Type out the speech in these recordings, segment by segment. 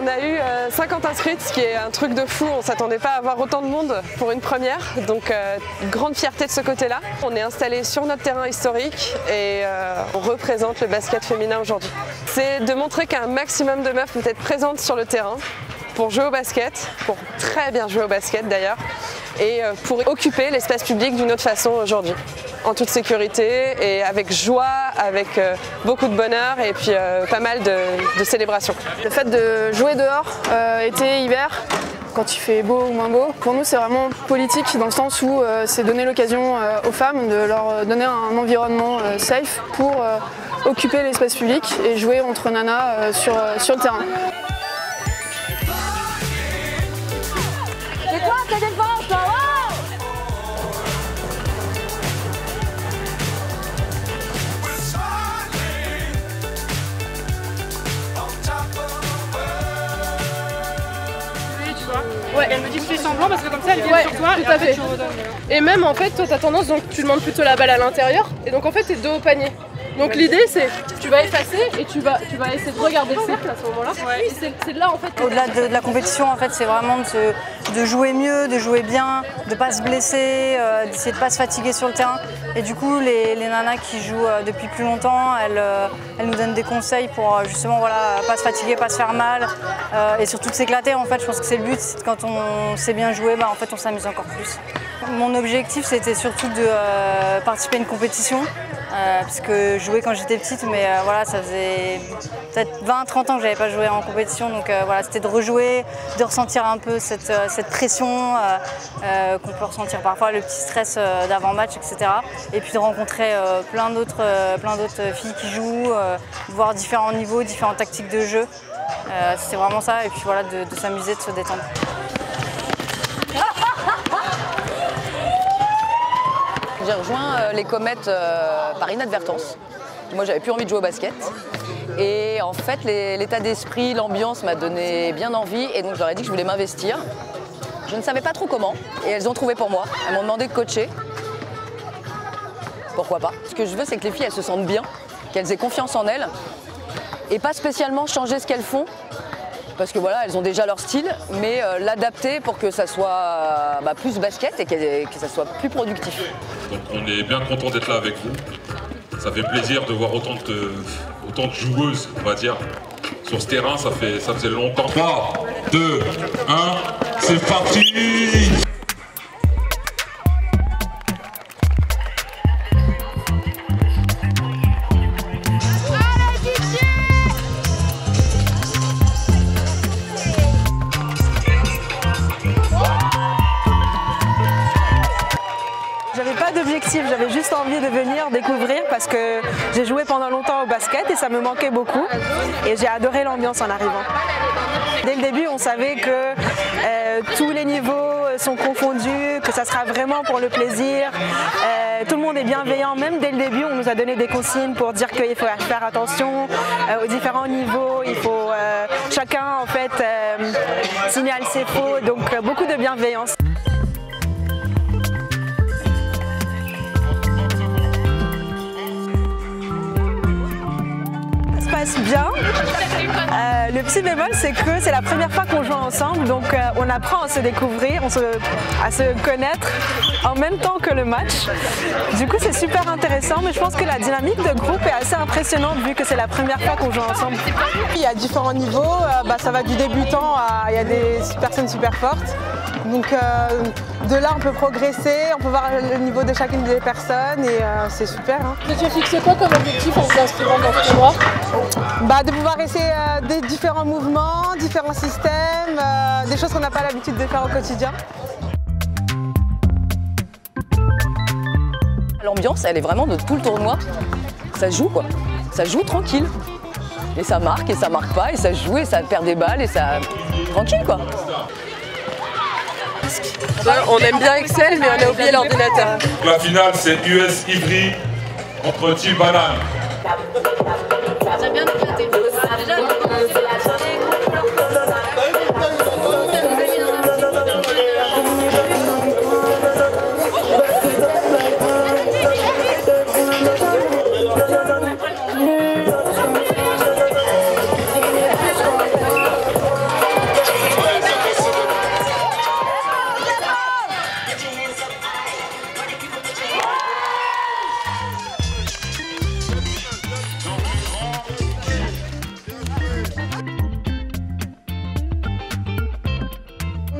On a eu 50 inscrites, ce qui est un truc de fou. On ne s'attendait pas à avoir autant de monde pour une première. Donc grande fierté de ce côté-là. On est installé sur notre terrain historique et on représente le basket féminin aujourd'hui. C'est de montrer qu'un maximum de meufs peut être présentes sur le terrain pour jouer au basket, pour très bien jouer au basket d'ailleurs, et pour occuper l'espace public d'une autre façon aujourd'hui, en toute sécurité et avec joie, avec beaucoup de bonheur et puis pas mal de célébrations. Le fait de jouer dehors, été, hiver, quand il fait beau ou moins beau, pour nous c'est vraiment politique dans le sens où c'est donner l'occasion aux femmes de leur donner un environnement safe pour occuper l'espace public et jouer entre nanas sur le terrain. C'est quoi ta défense là? Ouais, elle me dit que tu fais semblant parce que comme ça elle vient sur toi tout et à en fait fait. tu redonnes. Et même en fait, toi t'as tendance, donc tu demandes plutôt la balle à l'intérieur et donc en fait t'es dos au panier. Donc l'idée c'est tu vas effacer et tu vas essayer de regarder le cercle à ce moment-là. Ouais. C'est là en fait. Au-delà de la compétition, en fait, c'est vraiment de jouer mieux, de jouer bien, de ne pas se blesser, d'essayer de ne pas se fatiguer sur le terrain. Et du coup, les nanas qui jouent depuis plus longtemps, elles nous donnent des conseils pour justement voilà, pas se fatiguer, pas se faire mal et surtout de s'éclater. En fait, je pense que c'est le but. Quand on sait bien jouer, en fait, on s'amuse encore plus. Mon objectif, c'était surtout de participer à une compétition. Parce que je jouais quand j'étais petite, mais voilà, ça faisait peut-être 20-30 ans que j'avais pas joué en compétition, donc voilà, c'était de rejouer, de ressentir un peu cette pression qu'on peut ressentir parfois, le petit stress d'avant-match, etc. Et puis de rencontrer plein d'autres filles qui jouent, de voir différents niveaux, différentes tactiques de jeu. C'était vraiment ça, et puis voilà, de s'amuser, de se détendre. J'ai rejoint les Comètes par inadvertance. Moi, j'avais plus envie de jouer au basket. Et en fait, l'état d'esprit, l'ambiance m'a donné bien envie. Et donc, je leur ai dit que je voulais m'investir. Je ne savais pas trop comment. Et elles ont trouvé pour moi. Elles m'ont demandé de coacher. Pourquoi pas? Ce que je veux, c'est que les filles, elles se sentent bien, qu'elles aient confiance en elles. Et pas spécialement changer ce qu'elles font. Parce que voilà, elles ont déjà leur style, mais l'adapter pour que ça soit plus basket et que ça soit plus productif. Donc on est bien content d'être là avec vous. Ça fait plaisir de voir autant de joueuses, on va dire, sur ce terrain. Ça faisait longtemps. 3, 2, 1, c'est parti! J'avais pas d'objectif, j'avais juste envie de venir découvrir parce que j'ai joué pendant longtemps au basket et ça me manquait beaucoup et j'ai adoré l'ambiance en arrivant. Dès le début, on savait que tous les niveaux sont confondus, que ça sera vraiment pour le plaisir. Tout le monde est bienveillant, même dès le début, on nous a donné des consignes pour dire qu'il faut faire attention aux différents niveaux, il faut chacun en fait signale ses faux, donc beaucoup de bienveillance. Passe bien. Le petit bémol, c'est que c'est la première fois qu'on joue ensemble, donc on apprend à se découvrir, à se connaître en même temps que le match. Du coup, c'est super intéressant, mais je pense que la dynamique de groupe est assez impressionnante vu que c'est la première fois qu'on joue ensemble. Il y a différents niveaux, ça va du débutant à il y a des personnes super fortes. Donc de là on peut progresser, on peut voir le niveau de chacune des personnes et c'est super. Hein. Tu as fixé quoi comme objectif en vous inscrivant dans ce tournoi? De pouvoir essayer des différents mouvements, différents systèmes, des choses qu'on n'a pas l'habitude de faire au quotidien. L'ambiance, elle est vraiment de tout le tournoi. Ça joue quoi, ça joue tranquille. Et ça marque pas, et ça joue, et ça perd des balles, et ça... Tranquille quoi. On aime bien Excel, mais on a oublié l'ordinateur. La finale, c'est US Ivry contre Team Banane. J'ai bien éclaté.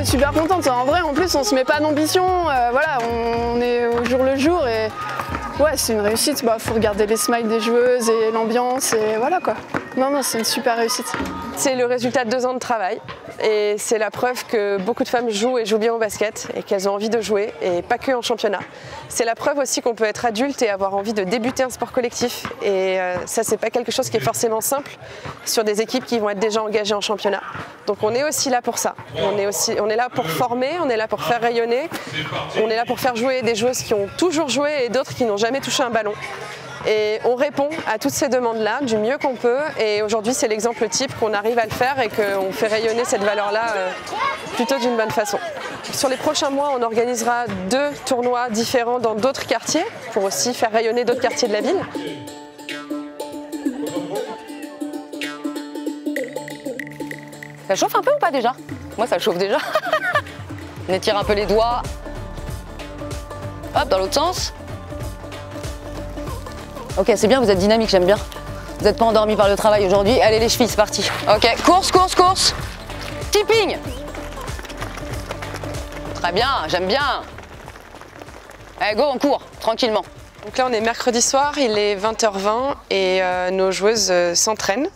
est super contente. En vrai, en plus, on se met pas d'ambition. Voilà, on est au jour le jour et ouais, c'est une réussite. Faut regarder les smiles des joueuses et l'ambiance et voilà quoi. Non, c'est une super réussite. C'est le résultat de 2 ans de travail et c'est la preuve que beaucoup de femmes jouent et jouent bien au basket et qu'elles ont envie de jouer et pas que en championnat. C'est la preuve aussi qu'on peut être adulte et avoir envie de débuter un sport collectif et ça c'est pas quelque chose qui est forcément simple sur des équipes qui vont être déjà engagées en championnat. Donc on est aussi là pour ça. On est là pour former, on est là pour faire rayonner, on est là pour faire jouer des joueuses qui ont toujours joué et d'autres qui n'ont jamais touché un ballon. Et on répond à toutes ces demandes-là du mieux qu'on peut et aujourd'hui c'est l'exemple type qu'on arrive à le faire et qu'on fait rayonner cette valeur-là plutôt d'une bonne façon. Sur les prochains mois, on organisera 2 tournois différents dans d'autres quartiers pour aussi faire rayonner d'autres quartiers de la ville. Ça chauffe un peu ou pas déjà? Moi ça chauffe déjà. On étire un peu les doigts. Hop, dans l'autre sens. Ok, c'est bien, vous êtes dynamique, j'aime bien. Vous n'êtes pas endormi par le travail aujourd'hui. Allez les chevilles, c'est parti. Ok, course. Tipping. Très bien, j'aime bien. Allez, go, on court, tranquillement. Donc là on est mercredi soir, il est 20h20 et nos joueuses s'entraînent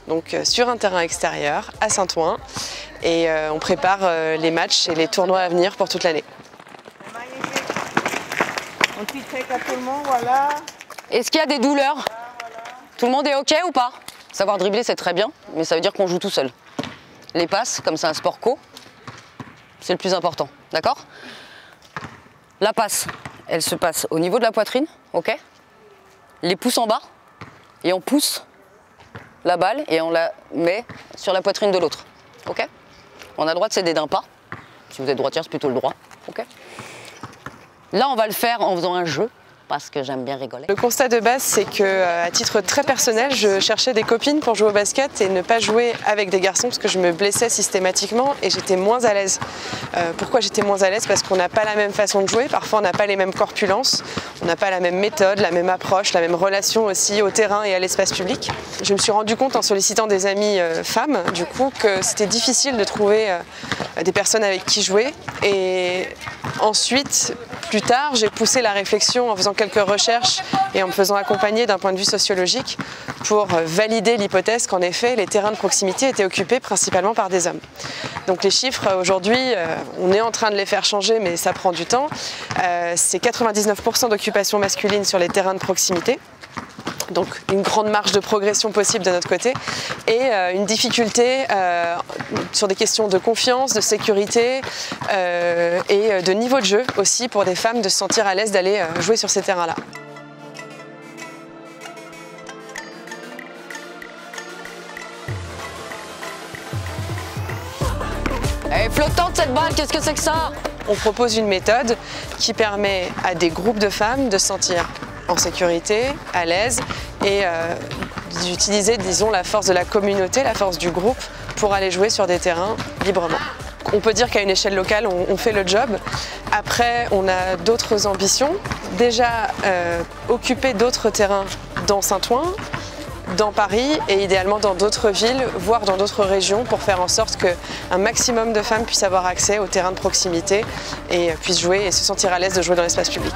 donc sur un terrain extérieur à Saint-Ouen et on prépare les matchs et les tournois à venir pour toute l'année. On petit check à tout le monde, voilà. Est-ce qu'il y a des douleurs? Tout le monde est ok ou pas? Savoir dribbler c'est très bien, mais ça veut dire qu'on joue tout seul. Les passes, comme c'est un sport co, c'est le plus important, d'accord? La passe, elle se passe au niveau de la poitrine, ok? Les pouces en bas, et on pousse la balle et on la met sur la poitrine de l'autre, ok? On a le droit de céder d'un pas. Si vous êtes droitière, c'est plutôt le droit, ok? Là, on va le faire en faisant un jeu. Parce que j'aime bien rigoler. Le constat de base, c'est que, à titre très personnel, je cherchais des copines pour jouer au basket et ne pas jouer avec des garçons parce que je me blessais systématiquement et j'étais moins à l'aise. Pourquoi j'étais moins à l'aise? Parce qu'on n'a pas la même façon de jouer, parfois on n'a pas les mêmes corpulences, on n'a pas la même méthode, la même approche, la même relation aussi au terrain et à l'espace public. Je me suis rendu compte en sollicitant des amies femmes, du coup, que c'était difficile de trouver des personnes avec qui jouer. Et ensuite, plus tard, j'ai poussé la réflexion en faisant quelques recherches et en me faisant accompagner d'un point de vue sociologique pour valider l'hypothèse qu'en effet les terrains de proximité étaient occupés principalement par des hommes. Donc les chiffres aujourd'hui, on est en train de les faire changer mais ça prend du temps. C'est 99% d'occupation masculine sur les terrains de proximité. Donc une grande marge de progression possible de notre côté et une difficulté sur des questions de confiance, de sécurité et de niveau de jeu aussi pour des femmes de se sentir à l'aise d'aller jouer sur ces terrains-là. Elle est flottante cette balle, qu'est-ce que c'est que ça? On propose une méthode qui permet à des groupes de femmes de se sentir en sécurité, à l'aise et d'utiliser, disons, la force de la communauté, la force du groupe pour aller jouer sur des terrains librement. On peut dire qu'à une échelle locale, on fait le job. Après, on a d'autres ambitions. Déjà, occuper d'autres terrains dans Saint-Ouen, dans Paris et idéalement dans d'autres villes, voire dans d'autres régions pour faire en sorte qu'un maximum de femmes puissent avoir accès aux terrains de proximité et puissent jouer et se sentir à l'aise de jouer dans l'espace public.